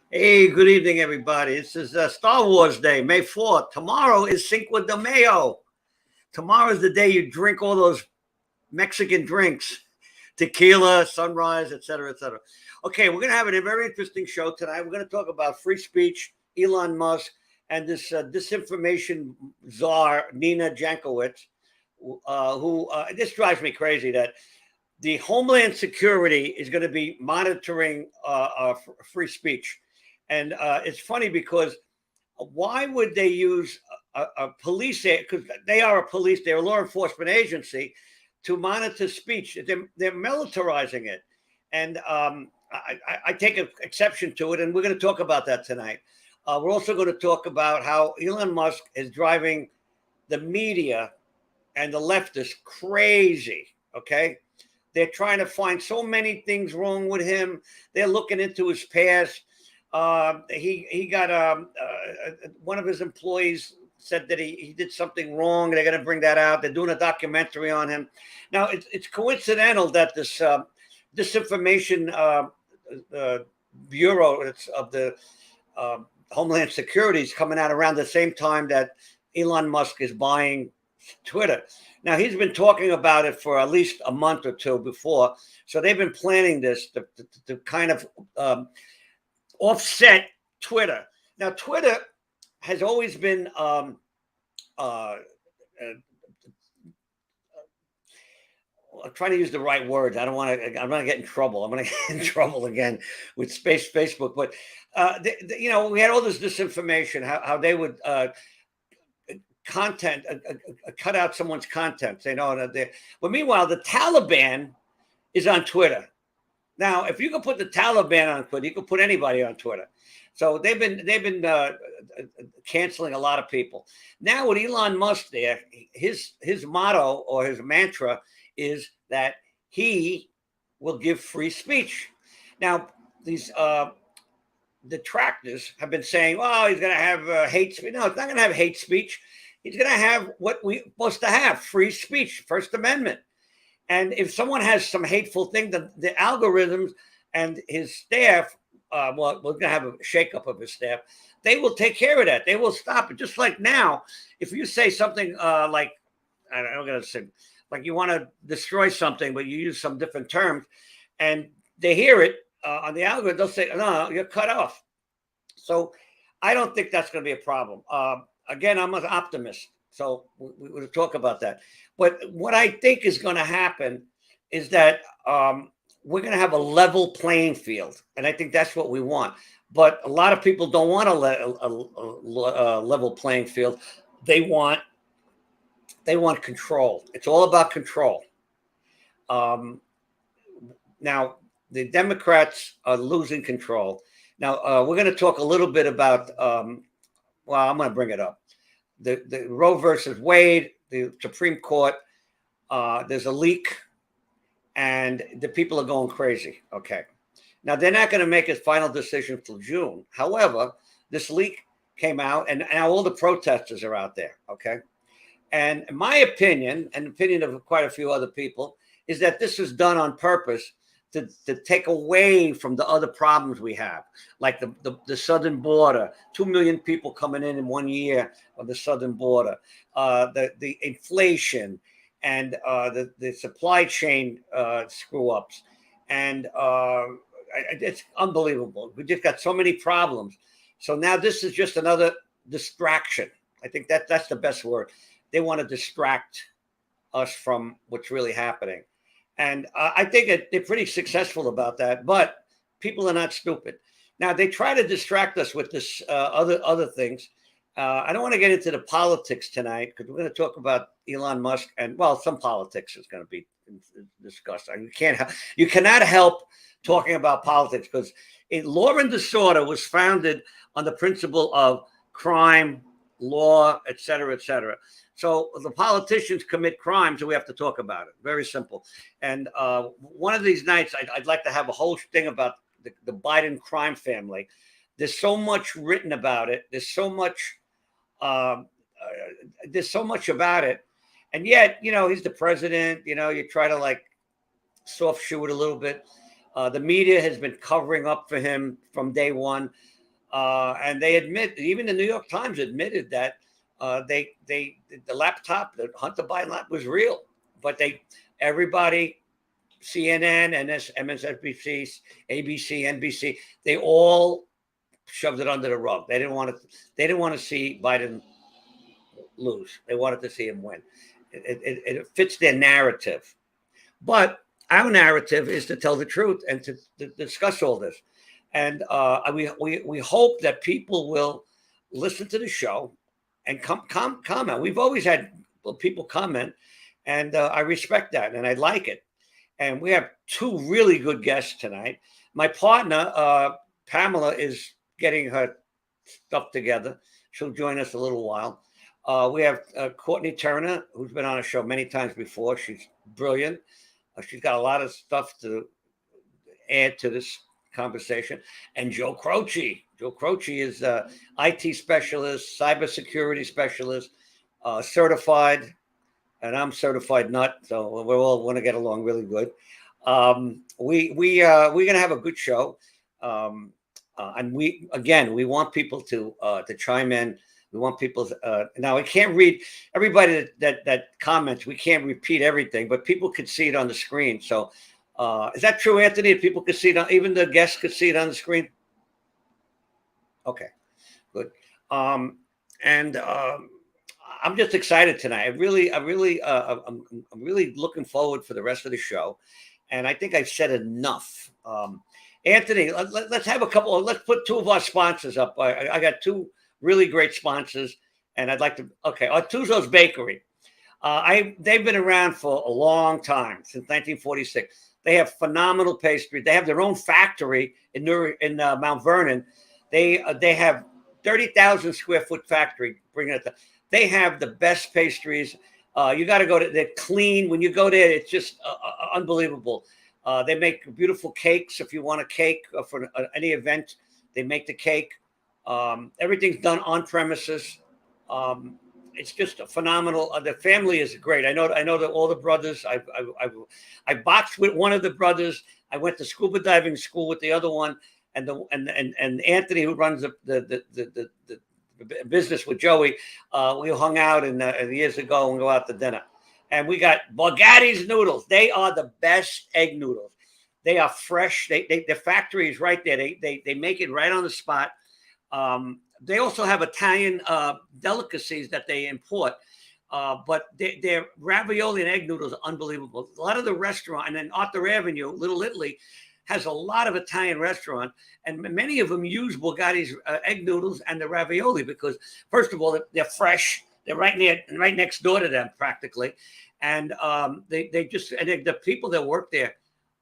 Hey, good evening, everybody. This is Star Wars Day, May 4th. Tomorrow is Cinco de Mayo. Tomorrow is the day you drink all those Mexican drinks, tequila, sunrise, etc., etc. Okay, we're going to have a very interesting show tonight. We're going to talk about free speech, Elon Musk, and this disinformation czar, Nina Jankowicz, who this drives me crazy that the Homeland Security is going to be monitoring free speech. And it's funny because why would they use a police, because they are a police, they're a law enforcement agency, to monitor speech? They're militarizing it. And I take exception to it, and we're going to talk about that tonight. We're also going to talk about how Elon Musk is driving the media and the leftists crazy, okay? They're trying to find so many things wrong with him. They're looking into his past. He got one of his employees said that he did something wrong. They're going to bring that out. They're doing a documentary on him. Now, it's coincidental that this disinformation bureau of the Homeland Security is coming out around the same time that Elon Musk is buying Twitter. Now, he's been talking about it for at least a month or two before. So they've been planning this to kind of offset Twitter. Now, Twitter has always been I'm trying to use the right words. I don't want to. I'm going to get in trouble. I'm going to get in trouble again with Facebook. But we had all this disinformation. How they would content cut out someone's content. They know that. But meanwhile, the Taliban is on Twitter. Now, if you can put the Taliban on Twitter, you can put anybody on Twitter. So they've been canceling a lot of people. Now with Elon Musk there, his motto or his mantra is that he will give free speech. Now these detractors have been saying, "Well, he's going to have hate speech." No, it's not going to have hate speech. He's going to have what we're supposed to have: free speech, First Amendment. And if someone has some hateful thing, the algorithms and his staff, we're going to have a shakeup of his staff. They will take care of that. They will stop it. Just like now, if you say something like, I'm going to say, like you want to destroy something, but you use some different terms, and they hear it on the algorithm, they'll say, no, you're cut off. So I don't think that's going to be a problem. Again, I'm an optimist. So we'll talk about that. But what I think is going to happen is that we're going to have a level playing field. And I think that's what we want. But a lot of people don't want a level playing field. They want control. It's all about control. Now, the Democrats are losing control. Now, we're going to talk a little bit about, I'm going to bring it up. The Roe versus Wade, the Supreme Court, there's a leak, and the people are going crazy. Okay. Now, they're not going to make a final decision till June. However, this leak came out, and now all the protesters are out there. Okay. And my opinion, and the opinion of quite a few other people, is that this is done on purpose to take away from the other problems we have, like the southern border, 2 million people coming in 1 year on the southern border, the inflation, and the supply chain screw ups. And it's unbelievable. We just got so many problems. So now this is just another distraction. I think that's the best word. They want to distract us from what's really happening. And I think they're pretty successful about that. But people are not stupid. Now, they try to distract us with this other things. I don't want to get into the politics tonight because we're going to talk about Elon Musk and, well, some politics is going to be discussed. You cannot help talking about politics because law and disorder was founded on the principle of crime, law, et cetera, et cetera. So the politicians commit crimes, and we have to talk about it. Very simple. And one of these nights, I'd like to have a whole thing about the Biden crime family. There's so much written about it. There's so much about it. And yet, he's the president. You try to like soft shoe it a little bit. The media has been covering up for him from day one. And they admit, even the New York Times admitted that the laptop, the Hunter Biden laptop was real, but everybody, CNN, MSNBC, ABC, NBC, they all shoved it under the rug. They didn't want to. They didn't want to see Biden lose. They wanted to see him win. It fits their narrative, but our narrative is to tell the truth and to discuss all this. And we hope that people will listen to the show and comment. We've always had people comment, and I respect that, and I like it. And we have two really good guests tonight. My partner, Pamela, is getting her stuff together. She'll join us a little while. We have Courtney Turner, who's been on a show many times before. She's brilliant. She's got a lot of stuff to add to this conversation. And Joe Croce. Joe Croce is an IT specialist, cybersecurity specialist, certified, and I'm certified nut, so we all want to get along really good. We're gonna have a good show, and we want people to chime in. We want people now. I can't read everybody that comments. We can't repeat everything, but people could see it on the screen. So, is that true, Anthony? If people could see it, even the guests could see it on the screen. Okay, good. I'm just excited tonight. I'm really looking forward for the rest of the show, and I think I've said enough. Anthony, let's have a couple. Let's put two of our sponsors up. I got two really great sponsors, and I'd like to. Okay, Artuso's Bakery. They've been around for a long time, since 1946. They have phenomenal pastry. They have their own factory in Mount Vernon. They have 30,000 square foot factory. Bringing it. They have the best pastries. You got to go to. They're clean. When you go there, it's just unbelievable. They make beautiful cakes. If you want a cake for any event, they make the cake. Everything's done on premises. It's just a phenomenal. The family is great. I know that all the brothers. I boxed with one of the brothers. I went to scuba diving school with the other one, and Anthony, who runs the business with Joey. We hung out years ago and go out to dinner, and we got Borgatti's noodles. They are the best egg noodles. They are fresh. The factory is right there. They make it right on the spot. They also have Italian delicacies that they import, but their ravioli and egg noodles are unbelievable. A lot of the restaurant, and then Arthur Avenue, Little Italy, has a lot of Italian restaurants, and many of them use Borgatti's egg noodles and the ravioli because, first of all, they're fresh. They're right next door to them practically, and the people that work there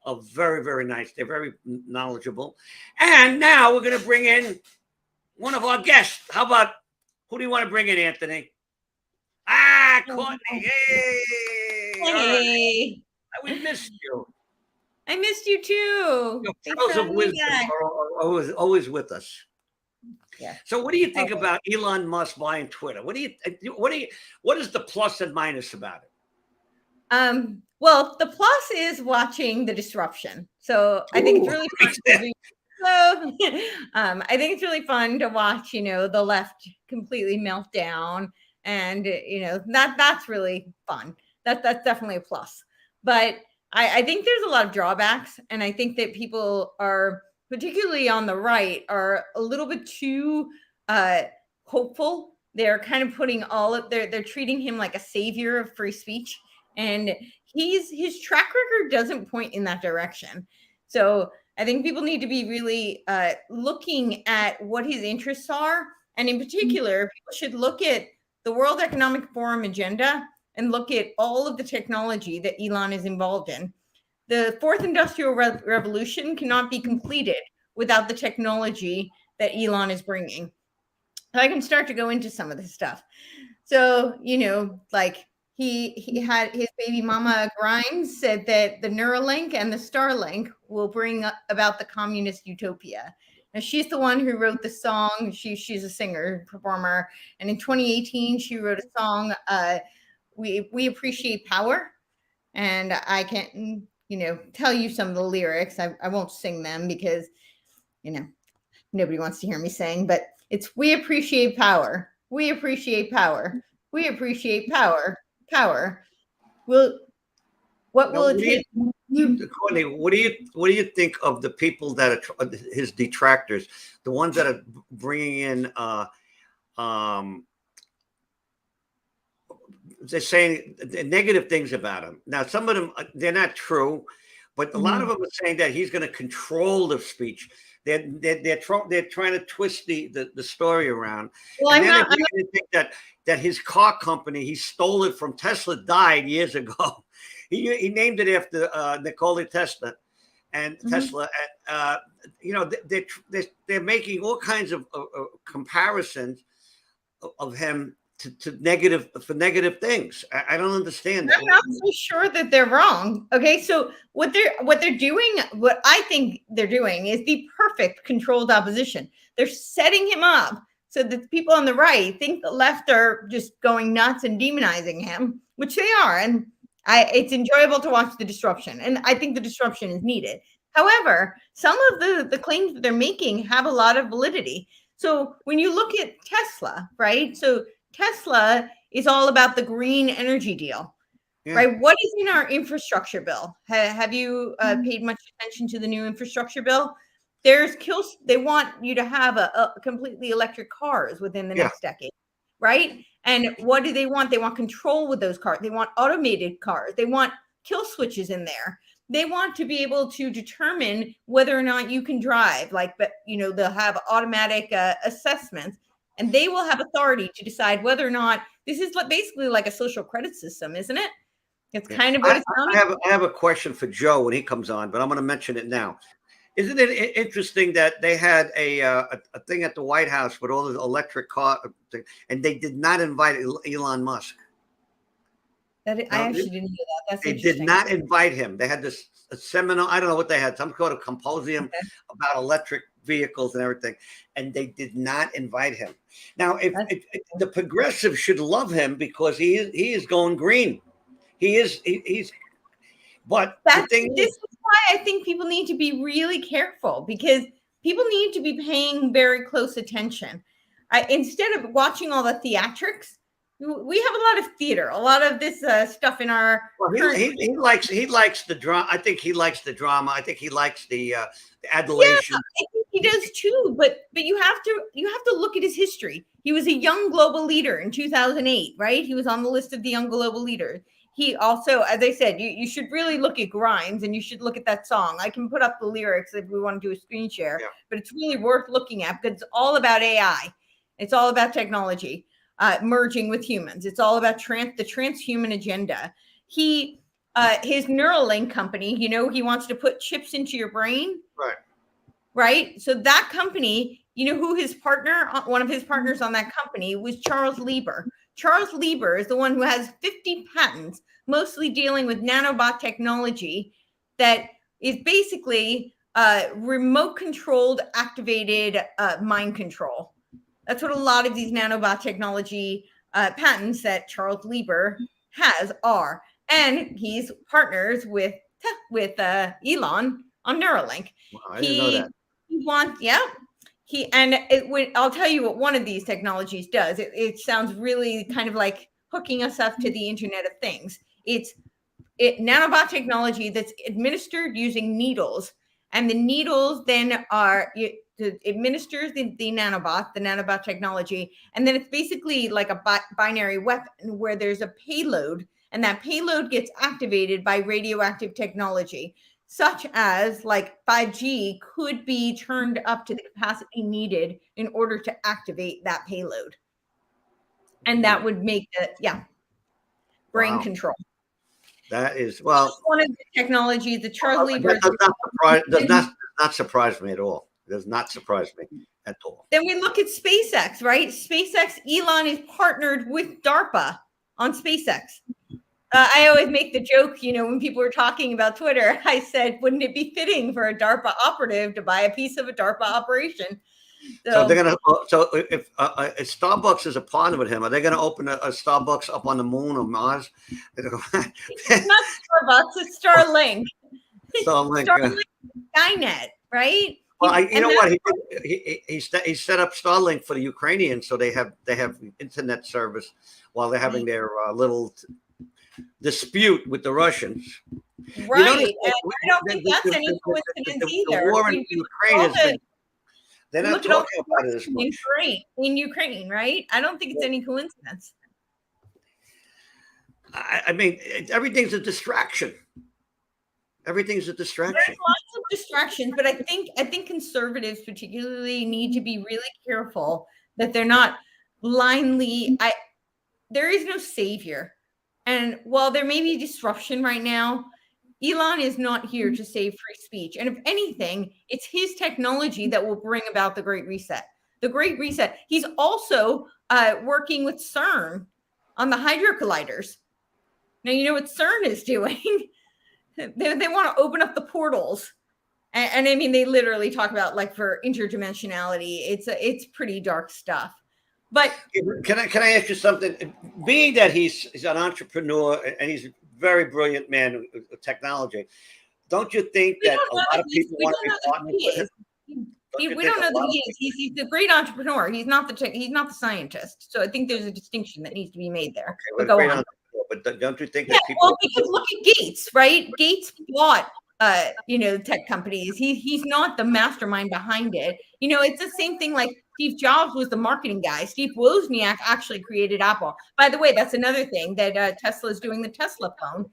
are very, very nice. They're very knowledgeable. And now we're going to bring in one of our guests. How about, who do you want to bring in, Anthony? Courtney. Hey. Hey. We missed you. I missed you too. Your pearls of wisdom are always with us. Yeah. So what do you think about Elon Musk buying Twitter? What is the plus and minus about it? Well, the plus is watching the disruption. So I think it's really fun. I think it's really fun to watch, the left completely melt down, and that's really fun. That's definitely a plus. But I think there's a lot of drawbacks, and I think that people are, particularly on the right, are a little bit too hopeful. They're kind of putting they're treating him like a savior of free speech, and his track record doesn't point in that direction. So I think people need to be really looking at what his interests are. And in particular, people should look at the World Economic Forum agenda and look at all of the technology that Elon is involved in. The fourth industrial revolution cannot be completed without the technology that Elon is bringing. So I can start to go into some of this stuff. So, like he had his baby mama Grimes said that the Neuralink and the Starlink will bring about the communist utopia. Now, she's the one who wrote the song. She's a singer, performer. And in 2018, she wrote a song, We Appreciate Power. And I can, tell you some of the lyrics. I won't sing them because, nobody wants to hear me saying, but it's we appreciate power. We appreciate power. We appreciate power. Power. Will what Now, will it take? Courtney, what do you think of the people that are his detractors, the ones that are bringing in they're saying negative things about him. Now, some of them they're not true, but a lot of them are saying that he's going to control the speech. They're trying to twist the story around, Well, and then they're beginning to think that his car company, he stole it from Tesla, died years ago. He named it after Nikola Tesla, and Tesla. You know, they're making all kinds of comparisons of him to negative things. I don't understand that. I'm not so sure that they're wrong. Okay, so what they're doing, what I think they're doing, is the perfect controlled opposition. They're setting him up so that the people on the right think the left are just going nuts and demonizing him, which they are. And it's enjoyable to watch the disruption, and I think the disruption is needed. However, some of the claims that they're making have a lot of validity. So when you look at Tesla, right? So Tesla is all about the green energy deal, right? What is in our infrastructure bill? Have you paid much attention to the new infrastructure bill? They want you to have a completely electric cars within the next decade, right? And what do they want? They want control with those cars. They want automated cars. They want kill switches in there. They want to be able to determine whether or not you can drive. But they'll have automatic assessments, and they will have authority to decide whether or not this is basically like a social credit system, isn't it? It's kind of what it's I have a question for Joe when he comes on, but I'm going to mention it now. Isn't it interesting that they had a thing at the White House with all the electric car, and they did not invite Elon Musk? I actually didn't know that. They did not invite him. They had this seminar. I don't know what they had. Some kind of symposium about electric vehicles and everything, and they did not invite him. Now, if the progressives should love him because he is going green. He's. But this is why I think people need to be really careful, because people need to be paying very close attention. Instead of watching all the theatrics, we have a lot of theater, a lot of this stuff in our. Well, he likes the drama. I think he likes the drama. I think he likes the adulation. Yeah, I think he does too. But you have to look at his history. He was a young global leader in 2008, right? He was on the list of the young global leaders. He also, as I said, you should really look at Grimes, and you should look at that song. I can put up the lyrics if we want to do a screen share, but it's really worth looking at because it's all about AI. It's all about technology merging with humans. It's all about the transhuman agenda. His Neuralink company, he wants to put chips into your brain. Right. So that company, who one of his partners on that company was Charles Lieber. Charles Lieber is the one who has 50 patents, mostly dealing with nanobot technology that is basically remote controlled, activated mind control. That's what a lot of these nanobot technology patents that Charles Lieber has are. And he's partners with Elon on Neuralink. Wow, I didn't know that. I'll tell you what one of these technologies does. It sounds really kind of like hooking us up to the Internet of Things. It's nanobot technology that's administered using needles, and the needles then administers the nanobot technology, and then it's basically like a binary weapon where there's a payload, and that payload gets activated by radioactive technology, such as like 5G could be turned up to the capacity needed in order to activate that payload. And that would make brain control. That is, one of the technologies that Charles Lieber does not surprise me at all. It does not surprise me at all. Then we look at SpaceX, right? SpaceX, Elon is partnered with DARPA on SpaceX. I always make the joke, when people were talking about Twitter, I said, wouldn't it be fitting for a DARPA operative to buy a piece of a DARPA operation? So they're gonna. So if Starbucks is a partner with him, are they going to open a Starbucks up on the moon or Mars? It's not Starbucks. It's Starlink. Starlink. Starlink, Skynet, right? Well, you know what? He set up Starlink for the Ukrainians, so they have internet service while they're having their little dispute with the Russians. Right. And I don't think that's any coincidence either. The war in Ukraine has been. They're not talking about it as much. In Ukraine, right? I don't think it's any coincidence. I mean, everything's a distraction. Everything's a distraction. There's lots of distractions, but I think conservatives particularly need to be really careful that they're not blindly. There is no savior, and while there may be disruption right now, Elon is not here to save free speech. And if anything, it's his technology that will bring about the Great Reset. The Great Reset. He's also working with CERN on the Hydra Colliders. Now you know what CERN is doing. They want to open up the portals, and I mean they literally talk about like for interdimensionality. It's pretty dark stuff. But can I ask you something? Being that he's an entrepreneur and he's a very brilliant man with technology, don't you think that a lot of people want to be partners with him? We don't know that he is. He's a great entrepreneur. He's not the scientist. So I think there's a distinction that needs to be made there. Okay, well, go on. But don't you think that people? Well, because look at Gates, right? Gates bought, tech companies. He's not the mastermind behind it. You know, it's the same thing. Like Steve Jobs was the marketing guy. Steve Wozniak actually created Apple. By the way, that's another thing that Tesla is doing the Tesla phone.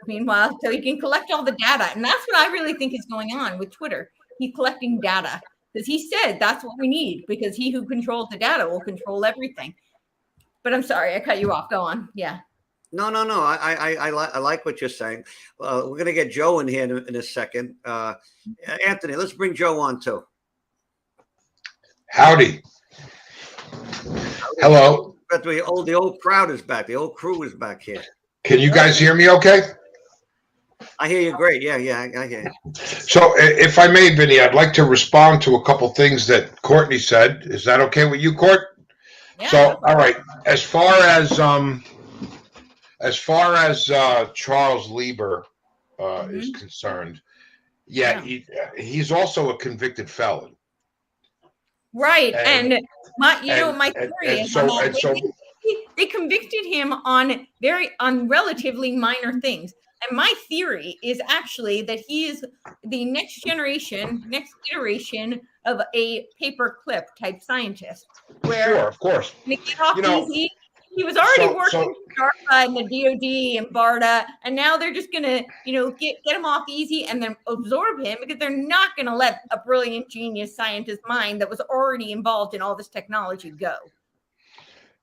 Meanwhile, so he can collect all the data, and that's what I really think is going on with Twitter. He's collecting data because he said that's what we need because he who controls the data will control everything. But I'm sorry, I cut you off. Go on. Yeah. No. I like what you're saying. We're gonna get Joe in here in a second. Anthony, let's bring Joe on too. Howdy. Hello. But the old crowd is back. The old crew is back here. Can you guys hear me okay? I hear you great. Yeah, I hear you. So if I may, Vinny, I'd like to respond to a couple things that Courtney said. Is that okay with you, Court? Yeah. So, all right. As far as Charles Lieber is concerned, he's also a convicted felon. Right. And my theory is they convicted him on relatively minor things. And my theory is actually that he is the next iteration of a paperclip type scientist. Where Sure, of course. He was already working with DARPA and the DOD and BARDA, and now they're just gonna, get him off easy and then absorb him because they're not gonna let a brilliant genius scientist mind that was already involved in all this technology go.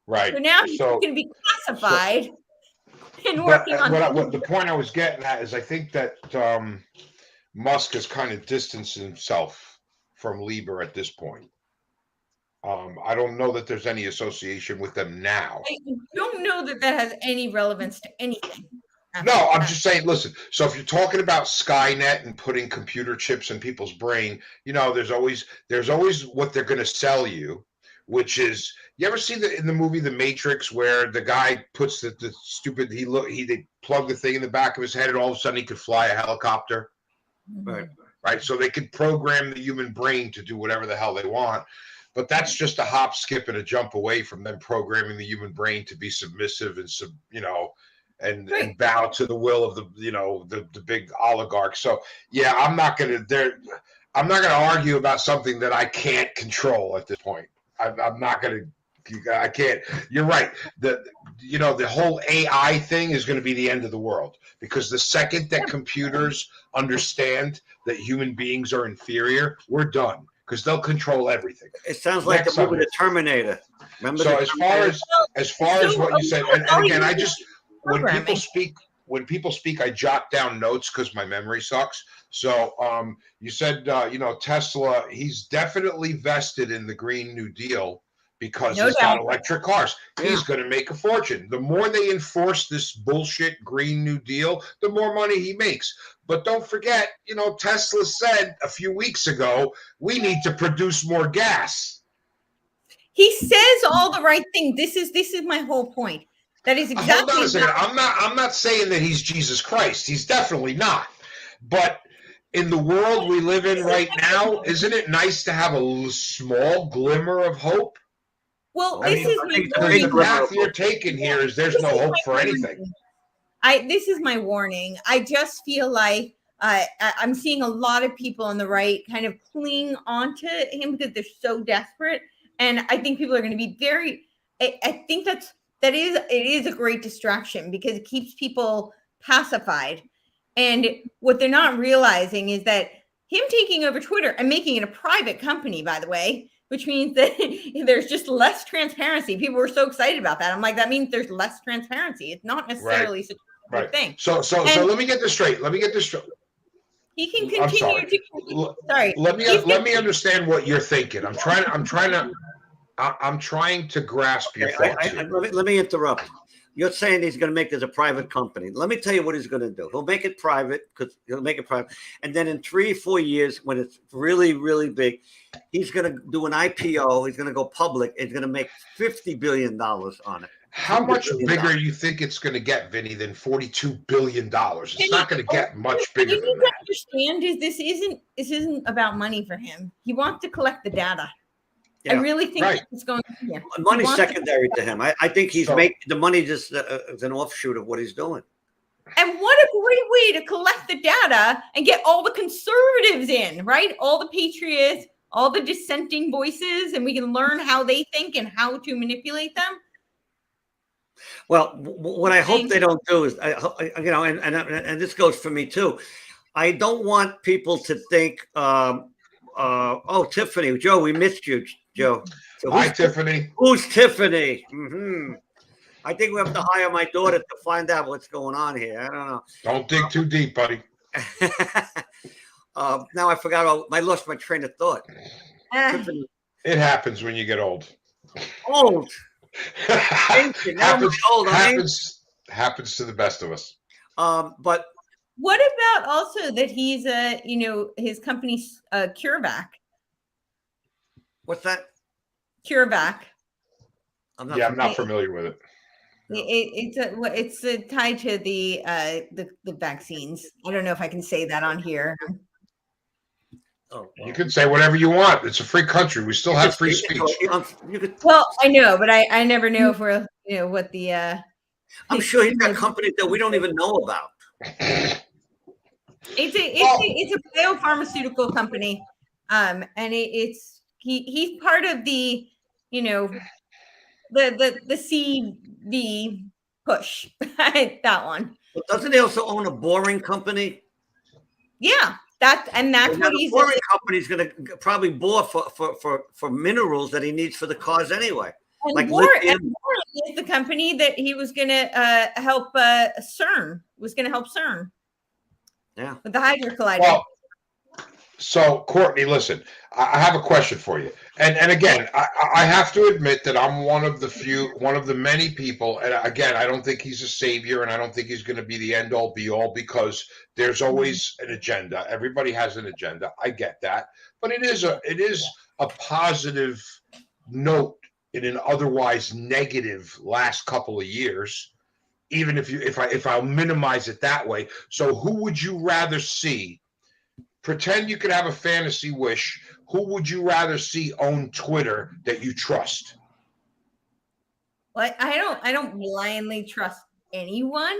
Right. So now he's going to be classified and working on. The point I was getting at is I think that Musk has kind of distanced himself from Lieber at this point. I don't know that there's any association with them now. I don't know that has any relevance to anything. No, I'm just saying, listen, so if you're talking about Skynet and putting computer chips in people's brain, there's always what they're going to sell you, which is, you ever see in the movie The Matrix where the guy puts they plug the thing in the back of his head and all of a sudden he could fly a helicopter? Right. So they could program the human brain to do whatever the hell they want. But that's just a hop, skip, and a jump away from them programming the human brain to be submissive and bow to the will of the big oligarchs. So yeah, I'm not gonna argue about something that I can't control at this point. I'm not gonna. I can't. You're right. The whole AI thing is going to be the end of the world, because the second that computers understand that human beings are inferior, we're done. Because they'll control everything. It sounds like the movie The Terminator. Remember? So as far as what you said, and again, I just when people speak, I jot down notes because my memory sucks. So you said Tesla, he's definitely vested in the Green New Deal because he's got electric cars. Yeah. He's going to make a fortune. The more they enforce this bullshit Green New Deal, the more money he makes. But don't forget, Tesla said a few weeks ago, we need to produce more gas. He says all the right thing. This is my whole point. That is exactly. Hold on a second. I'm not saying that he's Jesus Christ. He's definitely not. But in the world we live in right now, isn't it nice to have a small glimmer of hope? Well, I this mean, is my it's a Because big the warning. path you're taking here is there's This no is hope my for anything. warning. This is my warning. I just feel like I'm seeing a lot of people on the right kind of cling onto him because they're so desperate, and I think people are going to be very. I think it is a great distraction because it keeps people pacified, and what they're not realizing is that him taking over Twitter and making it a private company, by the way, which means that there's just less transparency. People were so excited about that. I'm like, that means there's less transparency. It's not necessarily such a good Right. thing. So And- let me get this straight. He can I'm continue sorry. to. Sorry. Let me understand what you're thinking. I'm trying to grasp your Okay, thoughts here. let me interrupt. You're saying he's going to make this a private company. Let me tell you what he's going to do. He'll make it private and then in 3 or 4 years, when it's really, really big, he's going to do an IPO. He's going to go public. He's going to make $50 billion on it. How much $50 billion. bigger you think it's going to get, Vinny, than $42 billion? It's not going to get much bigger You than need to that. understand this isn't about money for him. He wants to collect the data. I Yeah. really think Right. it's going to be. Money's secondary to him. I think he's So- making the money just is an offshoot of what he's doing. And what a great way to collect the data and get all the conservatives in, right? All the patriots, all the dissenting voices, and we can learn how they think and how to manipulate them. Well, what I hope they don't do is, and this goes for me too. I don't want people to think, oh, Tiffany, Joe, we missed you, Joe. So Hi, Tiffany. who's Tiffany? I think we have to hire my daughter to find out what's going on here. I don't know. Don't dig too deep, buddy. Now I forgot. I lost my train of thought. Tiffany, It happens when you get old. old. Ancient. Now I'm happens, old. I'm ancient. happens to the best of us. But What about also that he's his company's CureVac? what's that? CureVac. I'm I'm not familiar with it. No. It's tied to the vaccines. I don't know if I can say that on here. Oh, You can say whatever you want. It's a free country. We still have free speech. You could, Well, I know, but I never know if we're what the. I'm sure he's got companies that we don't even know about. It's a biopharmaceutical company, and he's part of the the CV push. That one. But doesn't he also own a boring company? Yeah, that's And what the he's. boring company's going to probably bore for minerals that he needs for the cars anyway. And like Warren lithium. is the company that he was going to help CERN. Was going to help CERN. Yeah. With the Hydro Collider. Well, so Courtney, listen, I have a question for you. And again, I have to admit that I'm one of the many people, and again, I don't think he's a savior, and I don't think he's going to be the end all be all, because there's always an agenda. Everybody has an agenda. I get that, but it is a positive note in an otherwise negative last couple of years. Even if I'll minimize it that way. So who would you rather see? Pretend you could have a fantasy wish. Who would you rather see own Twitter that you trust? Well, I don't blindly trust anyone.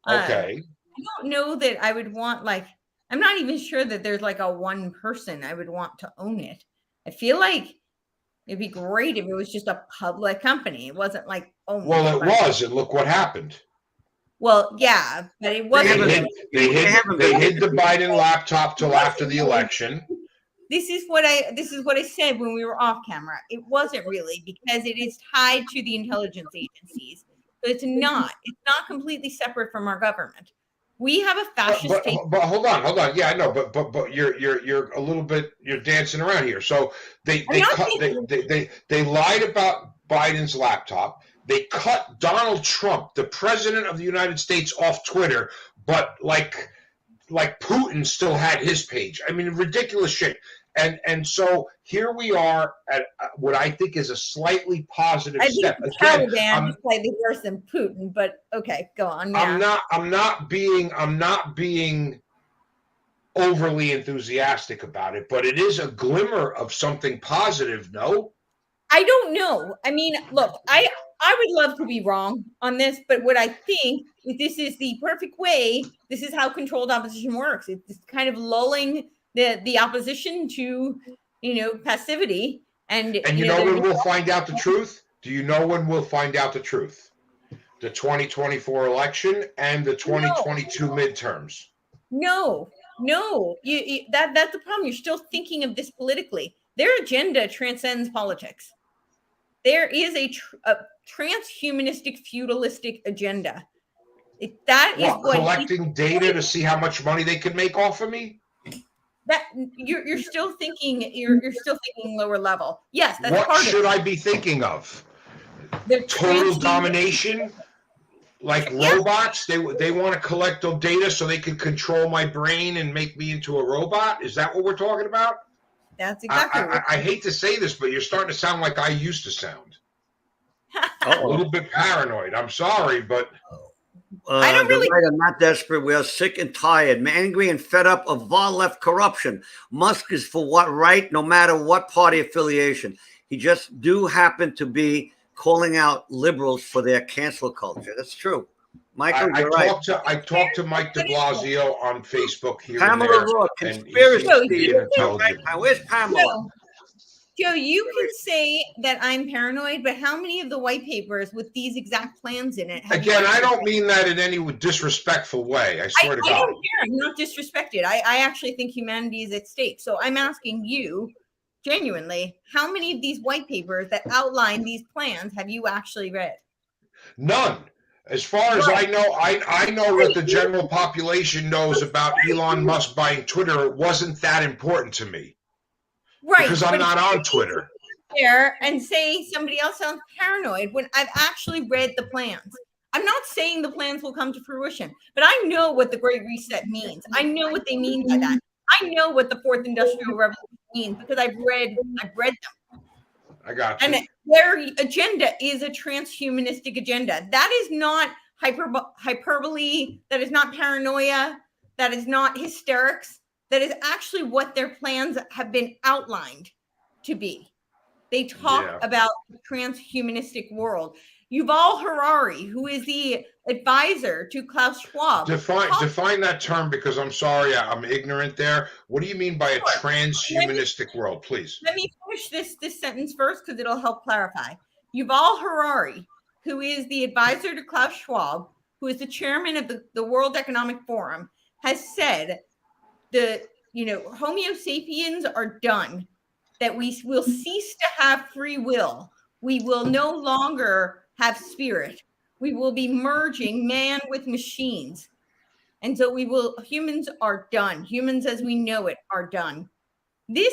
Okay. I don't know that I would want I'm not even sure that there's a one person I would want to own it. I feel like it'd be great if it was just a public company. It wasn't owned. Well, it by- was, and look what happened. Well, yeah, but it They wasn't. hid the Biden laptop till after the election. This is what I said when we were off camera. It wasn't really, because it is tied to the intelligence agencies. So it's not completely separate from our government. We have a fascist state. But hold on. Yeah, I know, but you're a little bit, you're dancing around here. So they lied about Biden's laptop. They cut Donald Trump, the president of the United States, off Twitter, but like Putin still had his page. I mean, ridiculous shit. And so here we are at what I think is a slightly positive I think step. the Again, Taliban is slightly worse than Putin, but okay, go on. Yeah. I'm not being overly enthusiastic about it, but it is a glimmer of something positive, no? I don't know. I mean, look, I would love to be wrong on this, but what I think is this is the perfect way. This is how controlled opposition works. It's kind of lulling the opposition to, passivity. And you know when we'll find out the truth? Do you know when we'll find out the truth? The 2024 election and the 2022 midterms. No, that's the problem. You're still thinking of this politically. Their agenda transcends politics. There is a transhumanistic, feudalistic agenda. That is what collecting data to see how much money they can make off of me. That you're still thinking. You're still thinking lower level. Yes, that's what part should of it. I be thinking of? The Total domination, like robots. They want to collect the data so they can control my brain and make me into a robot. Is that what we're talking about? That's exactly. I hate to say this, but you're starting to sound like I used to sound. A little bit paranoid. I'm sorry, but I don't really. Right, I'm not desperate. We are sick and tired, angry and fed up of far left corruption. Musk is for what right, no matter what party affiliation. He just do happen to be calling out liberals for their cancel culture. That's true. Michael, you're right. I talked to Mike de Blasio on Facebook here Pamela and there. Rook, conspiracy theory. Intelligent. Where's Pamela? Joe, you can say that I'm paranoid, but how many of the white papers with these exact plans in it? Again, I don't mean that in any disrespectful way. I swear to God. I don't care. I'm not disrespected. I actually think humanity is at stake. So I'm asking you, genuinely, how many of these white papers that outline these plans have you actually read? None. As far as I know, I know what the general population knows about Elon Musk buying Twitter. It wasn't that important to me. Right. Because I'm not on Twitter. There and say somebody else sounds paranoid when I've actually read the plans. I'm not saying the plans will come to fruition, but I know what the Great Reset means. I know what they mean by that. I know what the Fourth Industrial Revolution means because I've read them. I got you. And their agenda is a transhumanistic agenda. That is not hyperbole. That is not paranoia. That is not hysterics. That is actually what their plans have been outlined to be. They talk about the transhumanistic world. Yuval Harari, who is the advisor to Klaus Schwab. Define that term because I'm sorry, I'm ignorant there. What do you mean by a transhumanistic world, please? Let me finish this sentence first because it'll help clarify. Yuval Harari, who is the advisor to Klaus Schwab, who is the chairman of the World Economic Forum, has said Homo sapiens are done, that we will cease to have free will. We will no longer have spirit. We will be merging man with machines. And so humans are done. Humans as we know it are done. They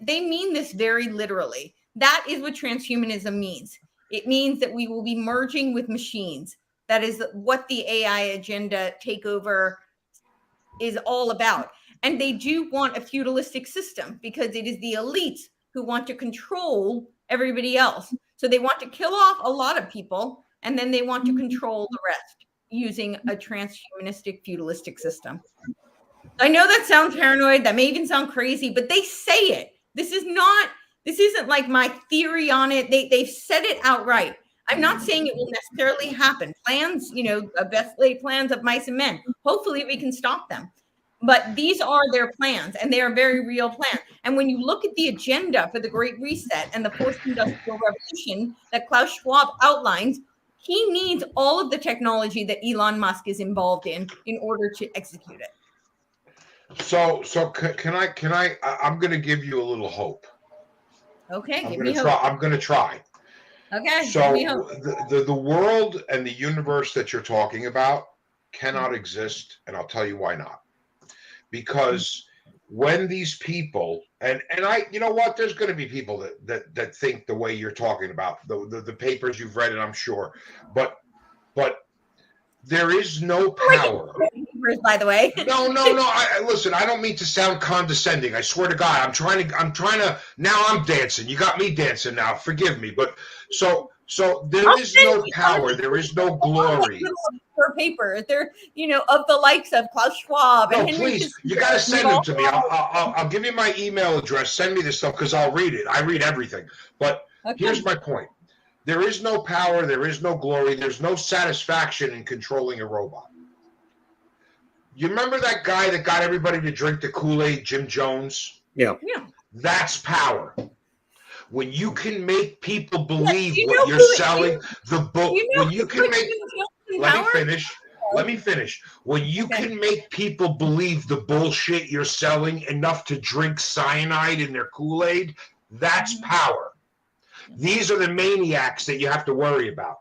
mean this very literally. That is what transhumanism means. It means that we will be merging with machines. That is what the AI agenda takeover is all about. And they do want a feudalistic system because it is the elites who want to control everybody else. So they want to kill off a lot of people, and then they want to control the rest using a transhumanistic feudalistic system. I know that sounds paranoid. That may even sound crazy, but they say it. This isn't like my theory on it. They've said it outright. I'm not saying it will necessarily happen. Plans, best laid plans of mice and men. Hopefully we can stop them. But these are their plans, and they are very real plans. And when you look at the agenda for the Great Reset and the Fourth Industrial Revolution that Klaus Schwab outlines, he needs all of the technology that Elon Musk is involved in order to execute it. So can I? I'm going to give you a little hope. Okay, I'm going to try. Okay. So the world and the universe that you're talking about cannot exist, and I'll tell you why not. Because when these people and I, you know what, there's going to be people that think the way you're talking about the papers you've read, and I'm sure, but there is no power. By the way, no. Listen, I don't mean to sound condescending. I swear to God, I'm trying to. Now I'm dancing. You got me dancing now. Forgive me, but so So there I'll is send no you power. one. There is no Like glory. little for paper. They're, of the likes of Klaus Schwab and No, Henry please, you Kissinger. got to and send them Yuval to me. I'll give you my email address. Send me this stuff because I'll read it. I read everything. But Okay. here's my point. There is no power. There is no glory. There's no satisfaction in controlling a robot. You remember that guy that got everybody to drink the Kool-Aid, Jim Jones? Yeah. Yeah. That's power. When you can make people believe you what know you're who- selling, the book, when you can make, let me finish. Let me finish. When you Okay. can make people believe the bullshit you're selling enough to drink cyanide in their Kool-Aid, that's power. These are the maniacs that you have to worry about.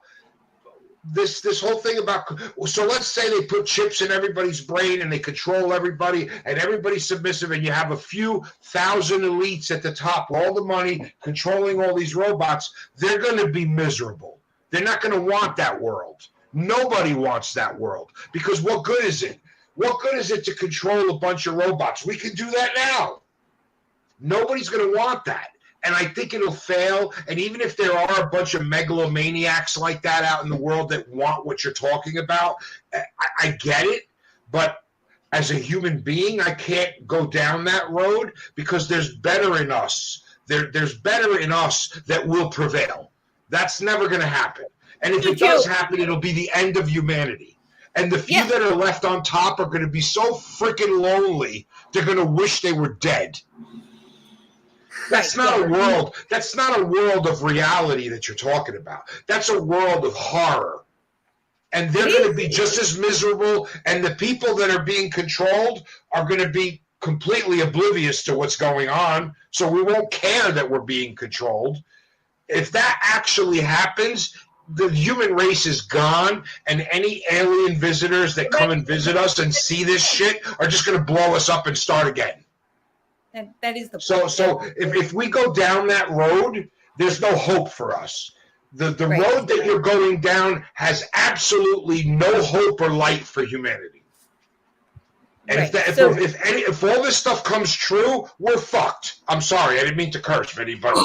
This whole thing about, so let's say they put chips in everybody's brain and they control everybody and everybody's submissive and you have a few thousand elites at the top, all the money controlling all these robots. They're going to be miserable. They're not going to want that world. Nobody wants that world because what good is it? What good is it to control a bunch of robots? We can do that now. Nobody's going to want that. And I think it'll fail. And even if there are a bunch of megalomaniacs like that out in the world that want what you're talking about, I get it. But as a human being, I can't go down that road because there's better in us. There's better in us that will prevail. That's never going to happen. And if it does happen, it'll be the end of humanity. And the few that are left on top are going to be so freaking lonely, they're going to wish they were dead. That's not a world. That's not a world of reality that you're talking about. That's a world of horror. And they're going to be just as miserable. And the people that are being controlled are going to be completely oblivious to what's going on. So we won't care that we're being controlled. If that actually happens, the human race is gone. And any alien visitors that come and visit us and see this shit are just going to blow us up and start again. That is the point. So if we go down that road, there's no hope for us. The road that you're going down has absolutely no hope or light for humanity. And if all this stuff comes true, we're fucked. I'm sorry, I didn't mean to curse, Vinny, but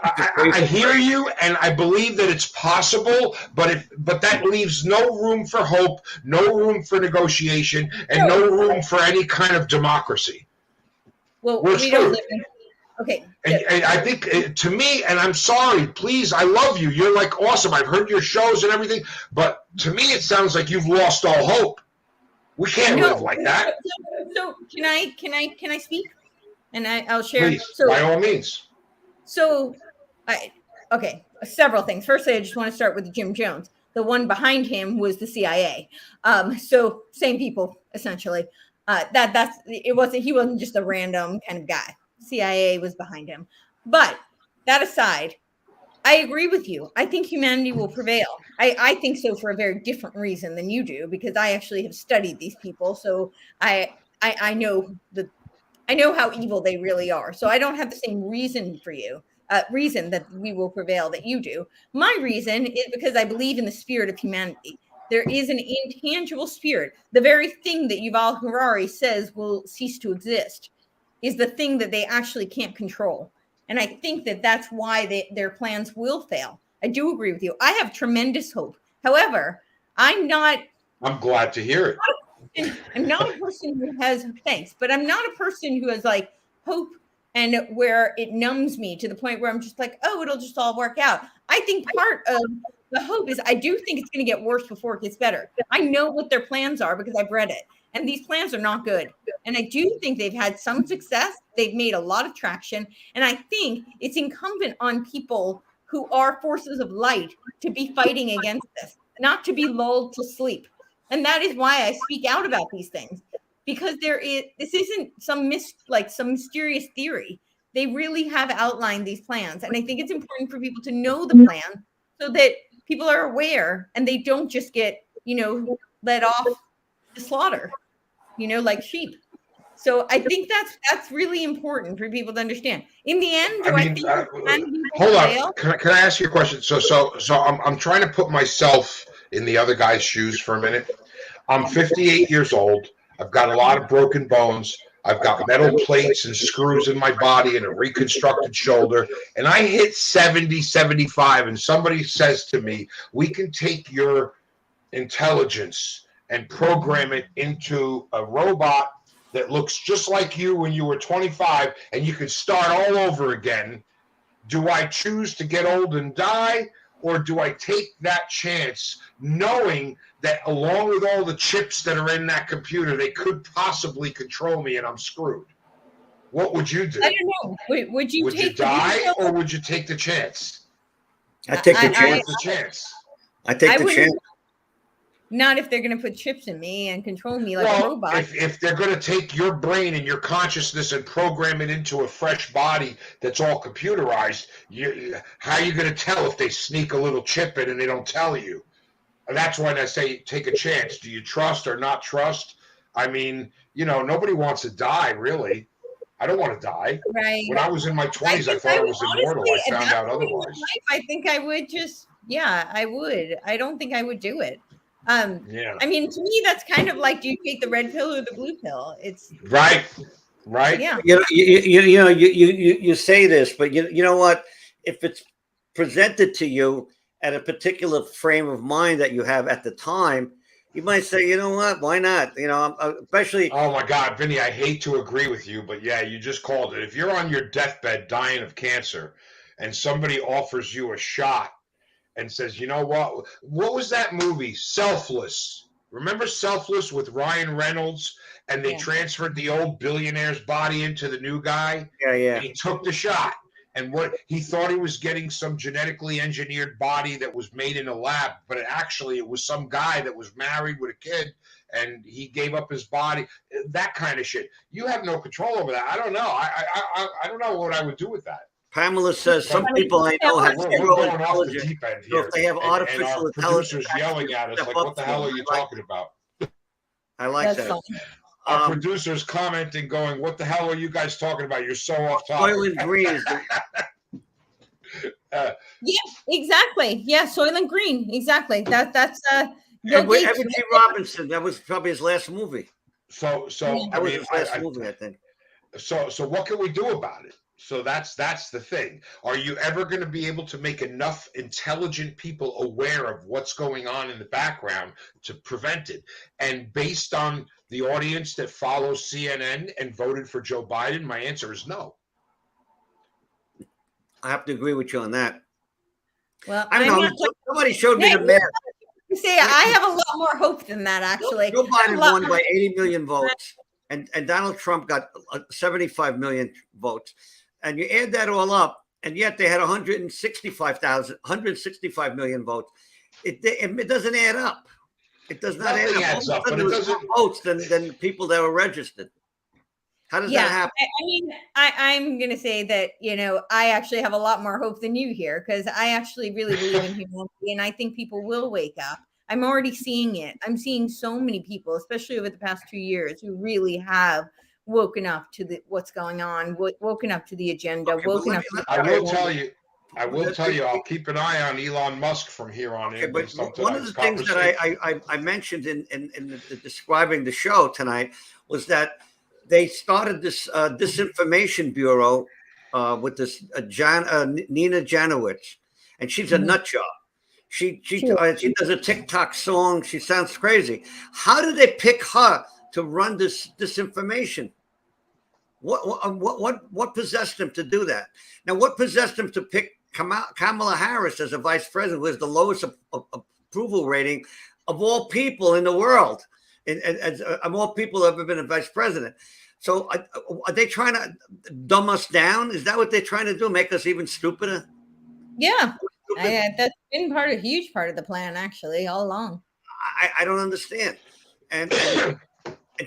I hear you, and I believe that it's possible. But that leaves no room for hope, no room for negotiation, and no room for any kind of democracy. Well, we don't live in. Okay. And I think, to me, and I'm sorry, please, I love you. You're like awesome. I've heard your shows and everything. But to me, it sounds like you've lost all hope. We can't live like that. So can I speak? And I'll share. Please, by all means. So, several things. Firstly, I just want to start with Jim Jones. The one behind him was the CIA. So same people, essentially. He wasn't just a random kind of guy. CIA was behind him. But that aside, I agree with you. I think humanity will prevail. I think so for a very different reason than you do, because I actually have studied these people. So I know how evil they really are. So I don't have the same reason for you. Reason that we will prevail that you do. My reason is because I believe in the spirit of humanity. There is an intangible spirit. The very thing that Yuval Harari says will cease to exist is the thing that they actually can't control. And I think that that's why their plans will fail. I do agree with you. I have tremendous hope. However, I'm glad to hear it. I'm not a person who has thanks, but I'm not a person who has like hope and where it numbs me to the point where I'm just like, oh, it'll just all work out. I think part of the hope is I do think it's going to get worse before it gets better. I know what their plans are because I've read it. And these plans are not good. And I do think they've had some success. They've made a lot of traction. And I think it's incumbent on people who are forces of light to be fighting against this, not to be lulled to sleep. And that is why I speak out about these things, because this isn't some mysterious theory. They really have outlined these plans. And I think it's important for people to know the plan so that people are aware and they don't just get, led off to slaughter, like sheep. So I think that's really important for people to understand. In the end, hold on. Can I ask you a question? So I'm trying to put myself in the other guy's shoes for a minute. I'm 58 years old. I've got a lot of broken bones. I've got metal plates and screws in my body and a reconstructed shoulder. And I hit 70, 75, and somebody says to me, we can take your intelligence and program it into a robot that looks just like you when you were 25, and you can start all over again. Do I choose to get old and die, or do I take that chance knowing that along with all the chips that are in that computer, they could possibly control me and I'm screwed? What would you do? I don't know. Would you Would you take the die, blue pill? or would you take the chance? I take the I- chance. What's the chance? I take I the wouldn't- chance. Not if they're going to put chips in me and control me like a Well, robot. if they're going to take your brain and your consciousness and program it into a fresh body that's all computerized, how are you going to tell if they sneak a little chip in and they don't tell you? And that's why I say take a chance. Do you trust or not trust? I mean, nobody wants to die, really. I don't want to die. Right. When I was in my 20s, I think thought I would was immortal. honestly, I at found that out point in my otherwise. life, I think I would just, I would. I don't think I would do it. Yeah. I mean, to me, that's kind of like, do you take the red pill or the blue pill? It's Right. yeah. You say this, but you know what? If it's presented to you at a particular frame of mind that you have at the time, you might say, you know what? Why not? Especially. Oh my God, Vinny, I hate to agree with you, but yeah, you just called it. If you're on your deathbed dying of cancer and somebody offers you a shot and says, you know what was that movie? Selfless. Remember Selfless with Ryan Reynolds? And they transferred the old billionaire's body into the new guy. Yeah. And he took the shot. And what he thought he was getting some genetically engineered body that was made in a lab, but it was some guy that was married with a kid, and he gave up his body. That kind of shit. You have no control over that. I don't know. I don't know what I would do with that. Pamela says some people I know have We're zero going off the intelligence. deep end So here. if they have And artificial our intelligence, producers yelling at us step like, up what the to hell them. are you talking about? I like That's that. fine. Our producers commenting, going, what the hell are you guys talking about? You're so off topic. Soylent Green is Exactly. Yeah, Soylent Green. Exactly. That's Bill Evan Gates. G. Robinson. That was probably his last movie. So That I was mean, his last movie, I think. So what can we do about it? So that's the thing. Are you ever going to be able to make enough intelligent people aware of what's going on in the background to prevent it? And based on the audience that follows CNN and voted for Joe Biden, my answer is no. I have to agree with you on that. Well, I don't I'm know. not Somebody showed me Yeah, the map. say I have a lot more hope than that, actually. Joe Biden A lot won more- by 80 million votes, and Donald Trump got 75 million votes. And you add that all up, and yet they had 165 million votes. It doesn't add up. It does not Nothing add adds up. up, but There it was more doesn't- votes than people that were registered. How does that happen? I mean, I'm going to say that, I actually have a lot more hope than you here, because I actually really believe in humanity, and I think people will wake up. I'm already seeing it. I'm seeing so many people, especially over the past 2 years, who really have woken up to what's going on, woken up to the agenda, Okay, but woken let up. me- To I the will tell you, I'll keep an eye on Elon Musk from here on Okay, in. but Based on one of the tonight's things that conversation. I mentioned in describing the show tonight was that they started this disinformation bureau with this Nina Janowitz, and she's a nut job. She does a TikTok song. She sounds crazy. How did they pick her to run this disinformation? What possessed them to do that? Now, what possessed them to pick Kamala Harris as a vice president, who has the lowest approval rating of all people in the world, and of all people who have ever been a vice president? So are they trying to dumb us down? Is that what they're trying to do? Make us even stupider? Yeah, that's been a huge part of the plan, actually, all along. I don't understand. And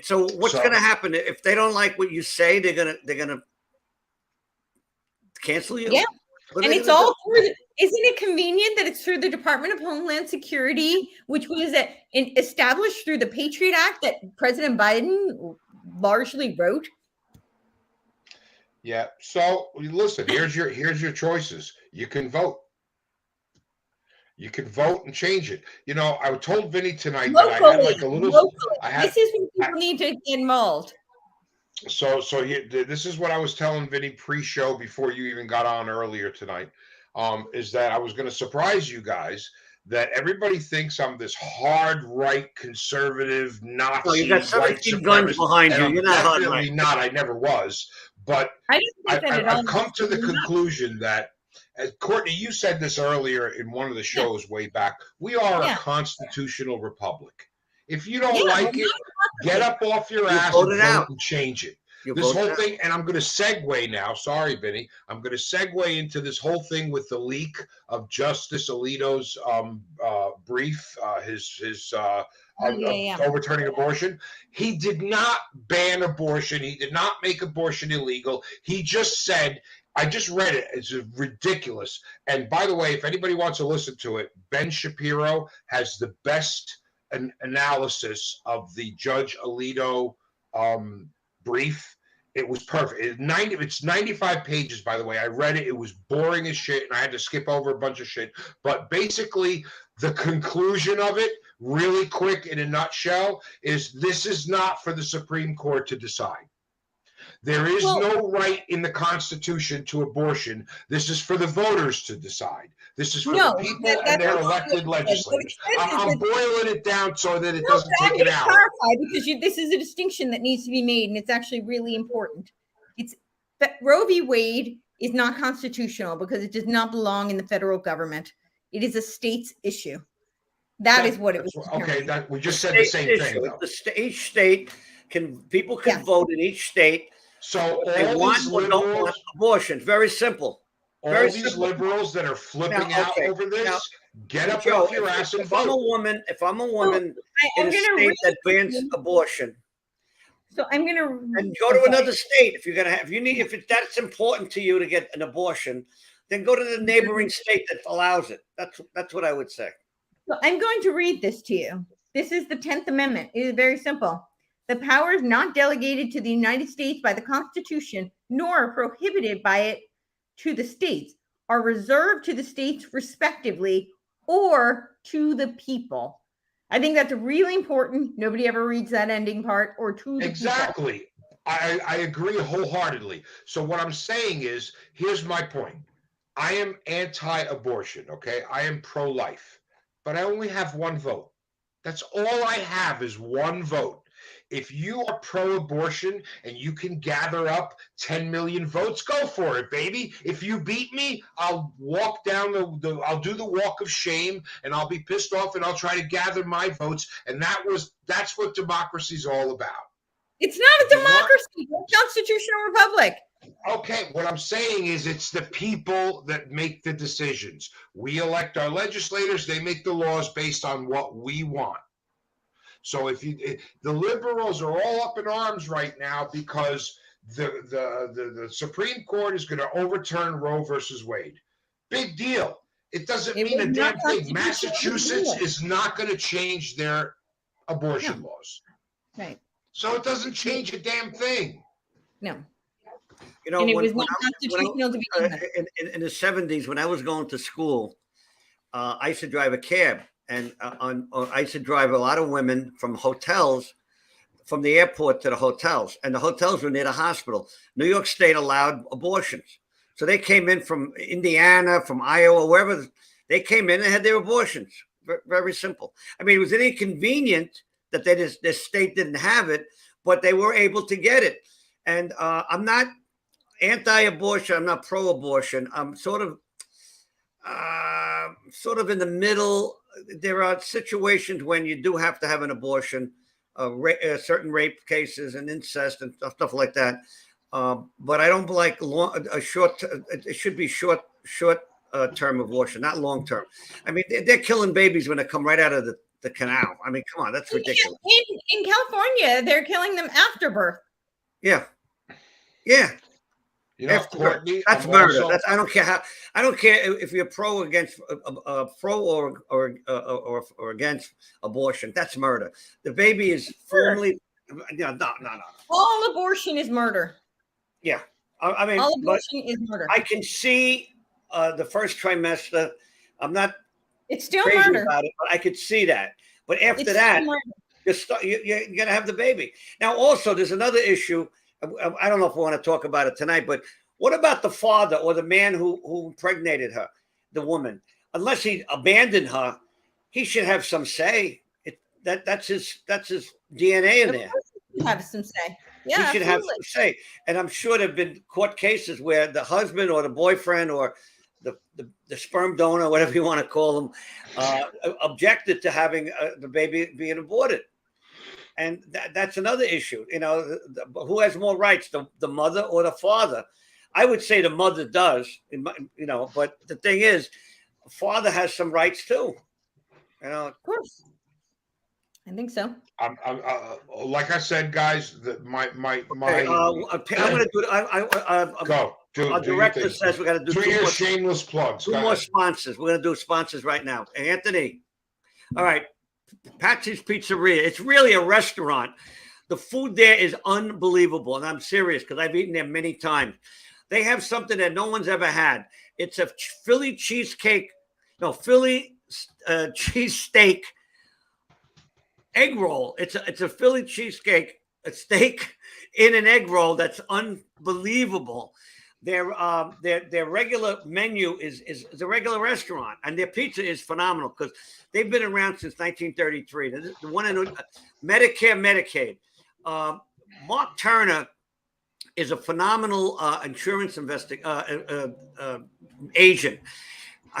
so what's going to happen if they don't like what you say? They're gonna cancel you. Yeah, and it's all through. Isn't it convenient that it's through the Department of Homeland Security, which was established through the Patriot Act that President Biden largely wrote? Yeah. So listen, here's your choices. You can vote. You can vote and change it. I told Vinny tonight that I had like a little. Locally. This is when people need to get involved. This is what I was telling Vinny pre-show before you even got on earlier tonight. Is that I was going to surprise you guys that everybody thinks I'm this hard right conservative No, you Nazi got white 17 guns supremacist, behind and you. I'm You're not hard definitely right. not. I never was, but I didn't think that at all. I've come to the conclusion that, as Courtney, you said this earlier in one of the shows way back, we are a Yeah. constitutional republic. If you don't Yeah, like well, it, get up off your You ass vote and it out. vote and change it. You This vote whole it out. thing, and I'm going to segue now. Sorry, Vinny. I'm going to segue into this whole thing with the leak of Justice Alito's brief, his Yeah. overturning abortion. He did not ban abortion. He did not make abortion illegal. He just said, I just read it. It's ridiculous. And by the way, if anybody wants to listen to it, Ben Shapiro has the best analysis of the Judge Alito brief. It was perfect. It's 95 pages, by the way. I read it. It was boring as shit, and I had to skip over a bunch of shit. But basically, the conclusion of it, really quick in a nutshell, is this is not for the Supreme Court to decide. There is no right in the Constitution to abortion. This is for the voters to decide. This is for the people and their elected legislators. I'm boiling it down so that it doesn't take an hour. Because this is a distinction that needs to be made, and it's actually really important. It's that Roe v. Wade is not constitutional because it does not belong in the federal government. It is a state's issue. That is what it was. Okay, we just said the same thing, though. Each state people can vote in each state. So they want or don't want abortion. Very simple. All these liberals that are flipping out over this, get up off your ass and vote. If I'm a woman in a state that bans abortion, so I'm gonna and go to another state. If that's important to you to get an abortion, then go to the neighboring state that allows it. That's what I would say. So I'm going to read this to you. This is the 10th Amendment. It is very simple. The powers not delegated to the United States by the Constitution, nor prohibited by it to the states, are reserved to the states respectively or to the people. I think that's really important. Nobody ever reads that ending part, or to the exactly. people. I agree wholeheartedly. So what I'm saying is, here's my point. I am anti-abortion, okay? I am pro-life, but I only have one vote. That's all I have is one vote. If you are pro-abortion and you can gather up 10 million votes, go for it, baby. If you beat me, I'll walk down I'll do the walk of shame, and I'll be pissed off, and I'll try to gather my votes. And that's what democracy's all about. It's not a democracy. It's a constitutional republic. Okay, what I'm saying is it's the people that make the decisions. We elect our legislators. They make the laws based on what we want. So the liberals are all up in arms right now because the Supreme Court is going to overturn Roe versus Wade. Big deal. It doesn't mean a damn thing. Massachusetts is not going to change their abortion laws. Right. So it doesn't change a damn thing. No. You know, and it was not constitutional to begin with. In the 70s, when I was going to school, I used to drive a cab. And I used to drive a lot of women from hotels, from the airport to the hotels. And the hotels were near the hospital. New York State allowed abortions. So they came in from Indiana, from Iowa, wherever. They came in and had their abortions. Very, very simple. I mean, it was inconvenient that this state didn't have it, but they were able to get it. And I'm not anti-abortion. I'm not pro-abortion. I'm sort of in the middle. There are situations when you do have to have an abortion, certain rape cases and incest and stuff like that. But I don't like short. It should be short term abortion, not long term. I mean, they're killing babies when they come right out of the canal. I mean, come on, that's ridiculous. In California, they're killing them after birth. Yeah. You know, Courtney, that's murder. I don't care if you're pro or against or against abortion. That's murder. The baby is firmly no. All abortion is murder. Yeah, I mean, all abortion is murder. I can see the first trimester. I'm not. It's still crazy murder about it, but I could see that. But after that, you're gonna have the baby. Now, also, there's another issue. I don't know if we want to talk about it tonight, but what about the father or the man who impregnated her, the woman? Unless he abandoned her, he should have some say. That's his DNA in Of there. course you have some say. Yeah, He should have absolutely. some say. And I'm sure there've been court cases where the husband or the boyfriend or the sperm donor, whatever you want to call them, objected to having the baby being aborted. And that's another issue. Who has more rights, the mother or the father? I would say the mother does, but the thing is, father has some rights too. Of course. I think so. I'm like I said, guys. My I'm going to do. go. Our director says we got to do two more shameless plugs. Two more sponsors. We're going to do sponsors right now. Anthony. All right. Patsy's Pizzeria. It's really a restaurant. The food there is unbelievable. And I'm serious because I've eaten there many times. They have something that no one's ever had. It's a Philly cheesesteak egg roll. It's a Philly cheesesteak, a steak in an egg roll that's unbelievable. Their regular menu is a regular restaurant, and their pizza is phenomenal because they've been around since 1933. The one in Medicare, Medicaid. Mark Turner is a phenomenal insurance agent.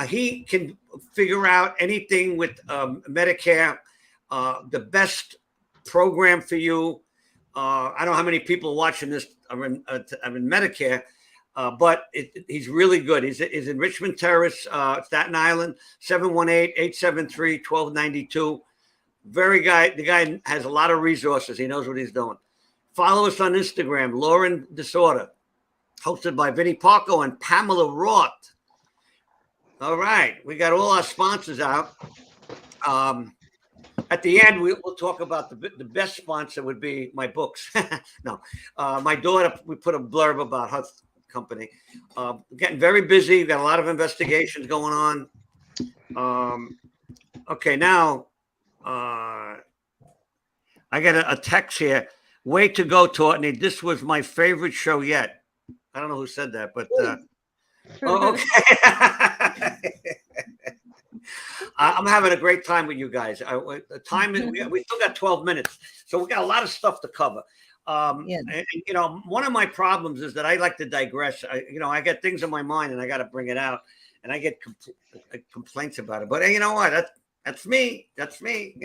He can figure out anything with Medicare, the best program for you. I don't know how many people watching this are in Medicare. But he's really good. He's in Richmond Terrace, Staten Island, 718-873-1292. The guy has a lot of resources. He knows what he's doing. Follow us on Instagram, Lauren Disorder, hosted by Vinnie Parco and Pamela Roth. All right. We got all our sponsors out. At the end, we'll talk about the best sponsor would be my books. No, my daughter, we put a blurb about her company. Getting very busy. We've got a lot of investigations going on. Okay, now I got a text here. Way to go, Tortney. This was my favorite show yet. I don't know who said that, but okay. I'm having a great time with you guys. The time is we still got 12 minutes, so we got a lot of stuff to cover. And, one of my problems is that I like to digress. I get things in my mind and I got to bring it out, and I get complaints about it. But you know what? That's me. That's me.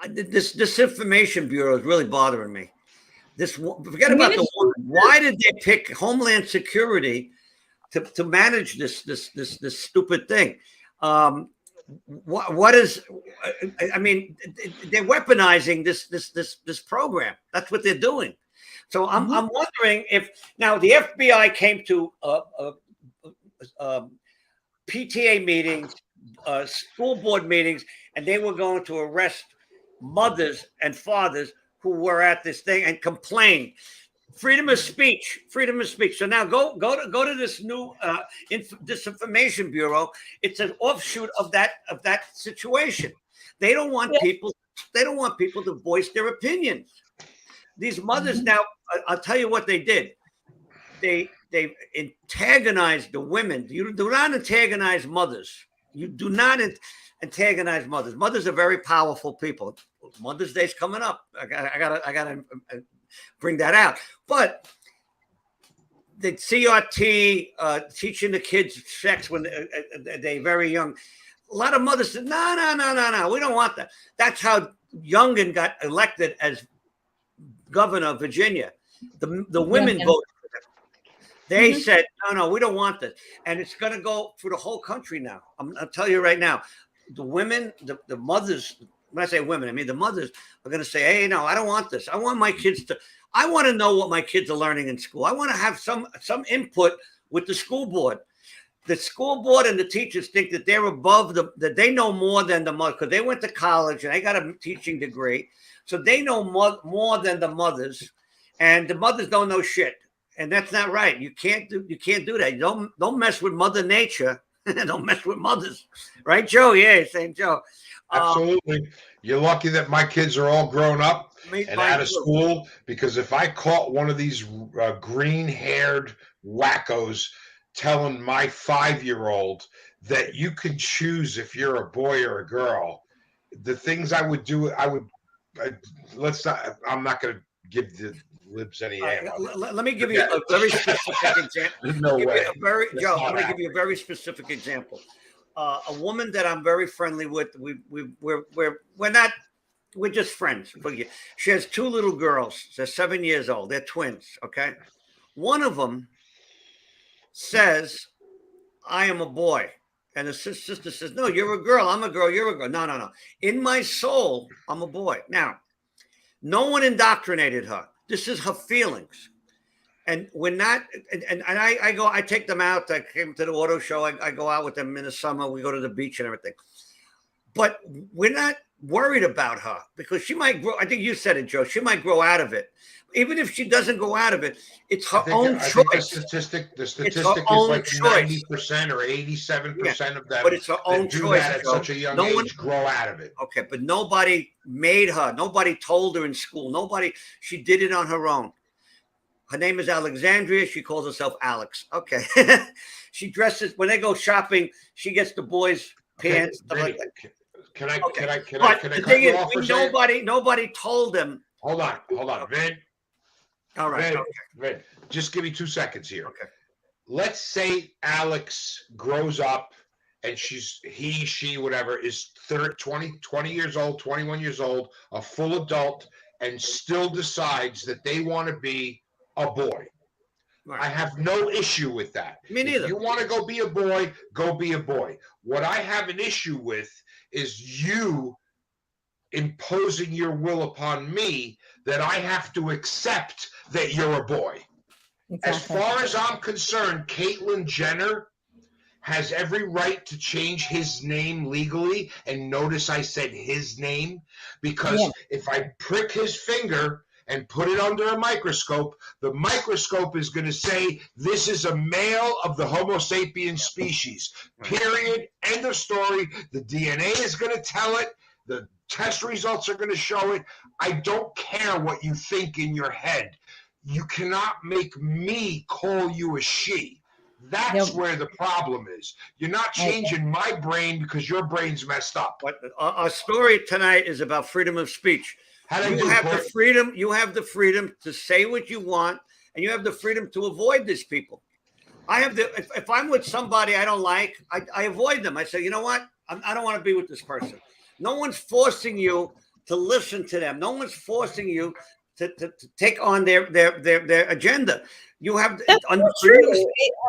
This information bureau is really bothering me. Forget about the woman. Why did they pick Homeland Security to manage this stupid thing? What is? I mean, they're weaponizing this program. That's what they're doing. So I'm wondering if now the FBI came to PTA meetings, school board meetings, and they were going to arrest mothers and fathers who were at this thing and complain. Freedom of speech. So now go to this new disinformation bureau. It's an offshoot of that situation. They don't want people. They don't want people to voice their opinions. These mothers now. I'll tell you what they did. They antagonized the women. You do not antagonize mothers. You do not antagonize mothers. Mothers are very powerful people. Mother's Day's coming up. I gotta bring that out. But the CRT teaching the kids sex when they're very young. A lot of mothers said, no, we don't want that. That's how Youngkin got elected as governor of Virginia. The women voted for them. They said, no, we don't want this. And it's going to go through the whole country now. I'll tell you right now, the women, the mothers, when I say women, I mean the mothers are going to say, hey, no, I don't want this. I want my kids I want to know what my kids are learning in school. I want to have some input with the school board. The school board and the teachers think that they're above that they know more than the mother because they went to college and they got a teaching degree. So they know more than the mothers, and the mothers don't know shit. And that's not right. You can't do that. You don't mess with Mother Nature. Don't mess with mothers. Right, Joe? Yeah, same Joe. Absolutely. You're lucky that my kids are all grown up Me, and mine out of too. school, because if I caught one of these green-haired wackos telling my 5-year-old that you can choose if you're a boy or a girl, the things I would do, let's not. I'm not going to give the libs any ammo. Let me give you a very specific example. No way. Joe, I'm going to give you a very specific example. A woman that I'm very friendly with. We're just friends. She has 2 little girls. They're 7 years old. They're twins. Okay, one of them says, "I am a boy," and the sister says, "No, you're a girl. I'm a girl. You're a girl." No, no, no. In my soul, I'm a boy. Now, no one indoctrinated her. This is her feelings. And we're not, and I take them out. I came to the auto show. I go out with them in the summer. We go to the beach and everything. But we're not worried about her because she might grow. I think you said it, Joe. She might grow out of it. Even if she doesn't go out of it, it's her own choice. The statistic is like 90% or 87% of them. But it's her own choice. At such a young age, grow out of it. Okay, but nobody made her. Nobody told her in school. She did it on her own. Her name is Alexandria. She calls herself Alex. Okay. She dresses, when they go shopping, she gets the boys' pants. Vinny, can I the thing is, nobody told them. Hold on, Vin. All right. Vin, just give me 2 seconds here. Okay. Let's say Alex grows up and she, whatever, is 20 years old, 21 years old, a full adult, and still decides that they want to be a boy. Right. I have no issue with that. Me neither. If you want to go be a boy, go be a boy. What I have an issue with is you imposing your will upon me that I have to accept that you're a boy. Exactly. As far as I'm concerned, Caitlyn Jenner has every right to change his name legally. And notice I said his name, because if I prick his finger and put it under a microscope, the microscope is going to say this is a male of the Homo sapiens species. Period. End of story. The DNA is going to tell it. The test results are going to show it. I don't care what you think in your head. You cannot make me call you a she. That's where the problem is. You're not changing my brain because your brain's messed up. But our story tonight is about freedom of speech. You have the freedom to say what you want, and you have the freedom to avoid these people. If I'm with somebody I don't like, I avoid them. I say, you know what? I don't want to be with this person. No one's forcing you to listen to them. No one's forcing you to take on their agenda. You have true.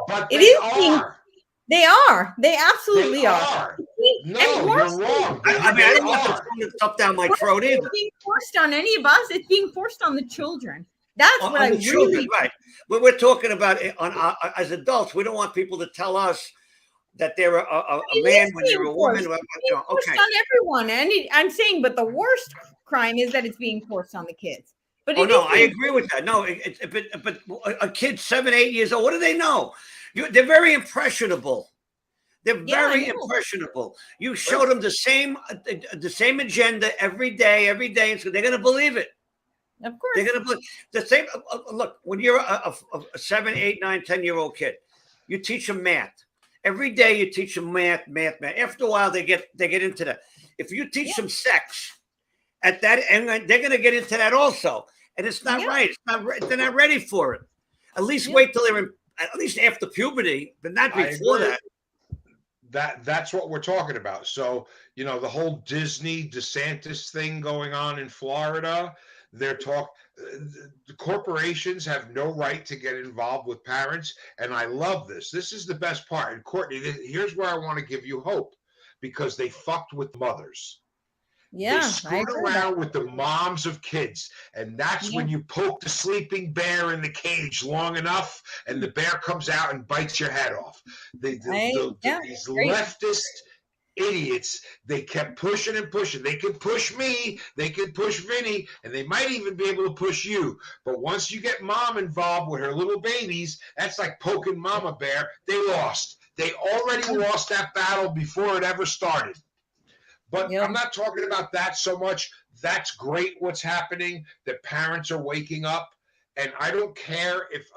But they are. They absolutely are. No, you're wrong. I don't want to throw stuff down my throat either. It's being forced on any of us. It's being forced on the children. That's what I really right. But we're talking about as adults. We don't want people to tell us that they're a man when you're a woman. Okay. On everyone, and I'm saying, but the worst crime is that it's being forced on the kids. But I agree with that. No, but a kid 7, 8 years old, what do they know? They're very impressionable. They're very impressionable. You show them the same agenda every day, and so they're going to believe it. Of course, they're going to believe the same. Look, when you're a 7, 8, 9, 10-year old kid, you teach them math. Every day you teach them math. After a while, they get into that. If you teach them sex, at that, and they're going to get into that also. And it's not right. It's not. They're not ready for it. At least wait till they're at least after puberty, but not before that. That's what we're talking about. So, the whole Disney DeSantis thing going on in Florida, the corporations have no right to get involved with parents. And I love this. This is the best part. And Courtney, here's where I want to give you hope, because they fucked with mothers. Yeah, they screwed around with the moms of kids, and that's when you poke the sleeping bear in the cage long enough, and the bear comes out and bites your head off. These leftist idiots, they kept pushing and pushing. They could push me, they could push Vinny, and they might even be able to push you. But once you get mom involved with her little babies, that's like poking mama bear. They lost. They already lost that battle before it ever started. But Yep. I'm not talking about that so much. That's great what's happening, that parents are waking up. And I don't care if,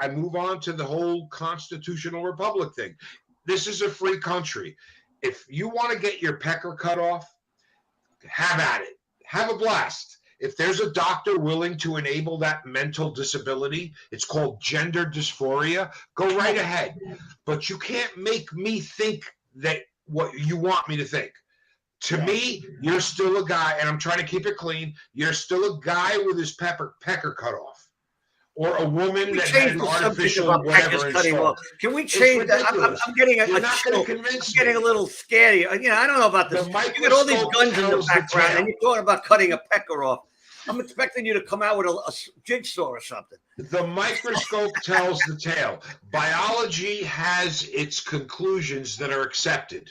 I move on to the whole constitutional republic thing. This is a free country. If you want to get your pecker cut off, have at it. Have a blast. If there's a doctor willing to enable that mental disability, it's called gender dysphoria, go right ahead. But you can't make me think that what you want me to think. To me, you're still a guy, and I'm trying to keep it clean. You're still a guy with his pecker cut off, or a woman We that had changed an the subject artificial about peckers whatever cutting installed. off. Can we change that? ridiculous. I'm getting You're not going to I'm convince getting a me. little scared. You know, I don't know about this. The You got all these microscope guns in the tells the background, tale. and you're talking about cutting a pecker off. I'm expecting you to come out with a jigsaw or something. The microscope tells the tale. Biology has its conclusions that are accepted.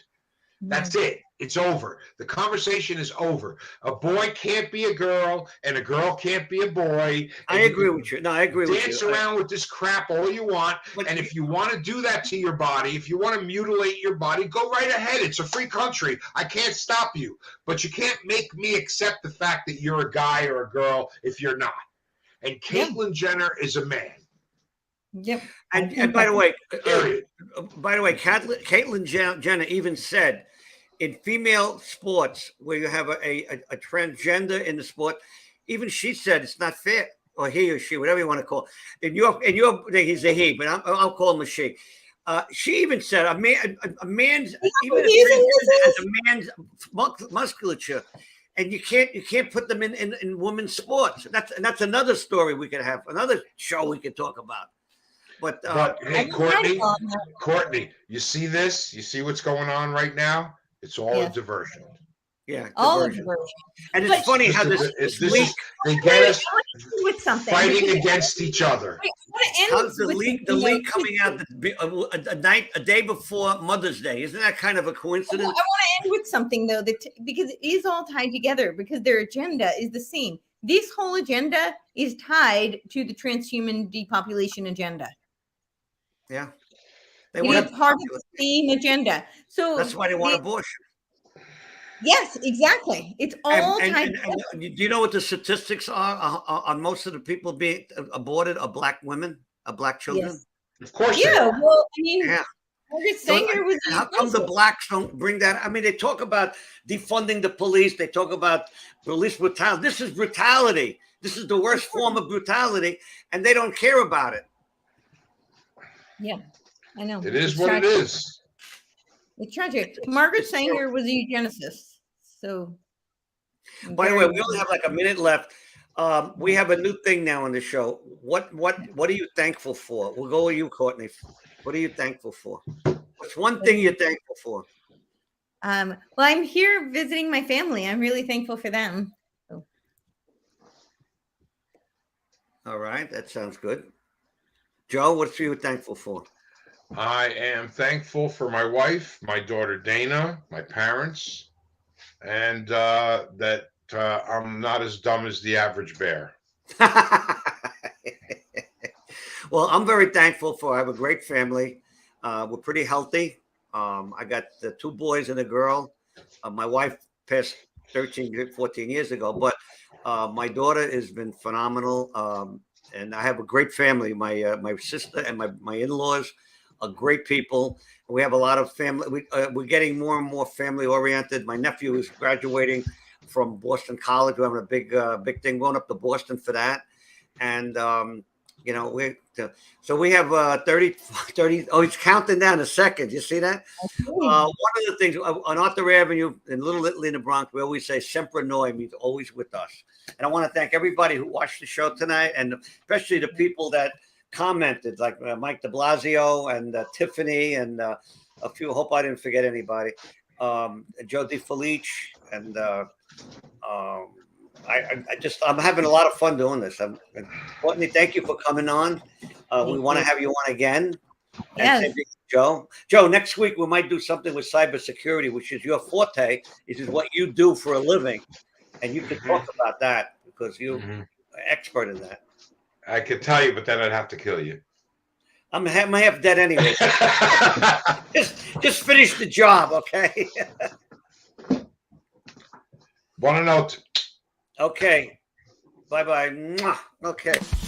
That's it. It's over. The conversation is over. A boy can't be a girl, and a girl can't be a boy. I agree with you. No, I agree with you. Dance around with this crap all you want. But And if you want to do that to your body, if you want to mutilate your body, go right ahead. It's a free country. I can't stop you. But you can't make me accept the fact that you're a guy or a girl if you're not. And Caitlyn Jenner is a man. Yep. And by the way, Period. Caitlyn Jenner even said, in female sports where you have a transgender in the sport, even she said it's not fair, or he or she, whatever you want to call it. In your he's a he, but I'll call him a she. She even said a man's even a man's musculature, and you can't put them in women's sports. That's another story we could have, another show we could talk about. But hey, Courtney, you see this? You see what's going on right now? It's all a diversion. Yeah, All diversion. diversion. And it's funny how this leak. They get us with something fighting against each other. How's the leak coming out a day before Mother's Day? Isn't that kind of a coincidence? I want to end with something though, because it is all tied together, because their agenda is the same. This whole agenda is tied to the transhuman depopulation agenda. Yeah. It is part of the same agenda. So that's why they want abortion. Yes, exactly. It's all tied. And do you know what the statistics are on most of the people being aborted are black women, are black children? Yes. Of course. Yeah. Well, I mean, yeah. How come the blacks don't bring that? I mean, they talk about defunding the police. They talk about police brutality. This is brutality. This is the worst form of brutality, and they don't care about it. Yeah, I know. It is what it is. It's tragic. Margaret Sanger was a eugenicist. So, by the way, we only have like a minute left. We have a new thing now on the show. What are you thankful for? We'll go with you, Courtney. What are you thankful for? What's one thing you're thankful for? Well, I'm here visiting my family. I'm really thankful for them. So. All right, that sounds good. Joe, what are you thankful for? I am thankful for my wife, my daughter Dana, my parents, and that I'm not as dumb as the average bear. Well, I'm very thankful I have a great family. We're pretty healthy. I got 2 boys and a girl. My wife passed 14 years ago, but my daughter has been phenomenal. And I have a great family. My sister and my in-laws are great people. We have a lot of family. We're getting more and more family oriented. My nephew is graduating from Boston College. We're having a big thing going up to Boston for that. And so we have 30. Oh, he's counting down a second. You see that? One of the things on Arthur Avenue in Little Italy in the Bronx, we always say "Sempre Noi" means always with us. And I want to thank everybody who watched the show tonight, and especially the people that commented, like Mike De Blasio and Tiffany, and a few. Hope I didn't forget anybody. Joe DeFelice, and I'm having a lot of fun doing this. Courtney, thank you for coming on. We want to have you on again. Yes. Joe, next week we might do something with cybersecurity, which is your forte. This is what you do for a living, and you can talk about that because you're an expert in that. I could tell you, but then I'd have to kill you. I'm half dead anyway. just finish the job, okay? Buona notte. Okay. Bye bye. Okay.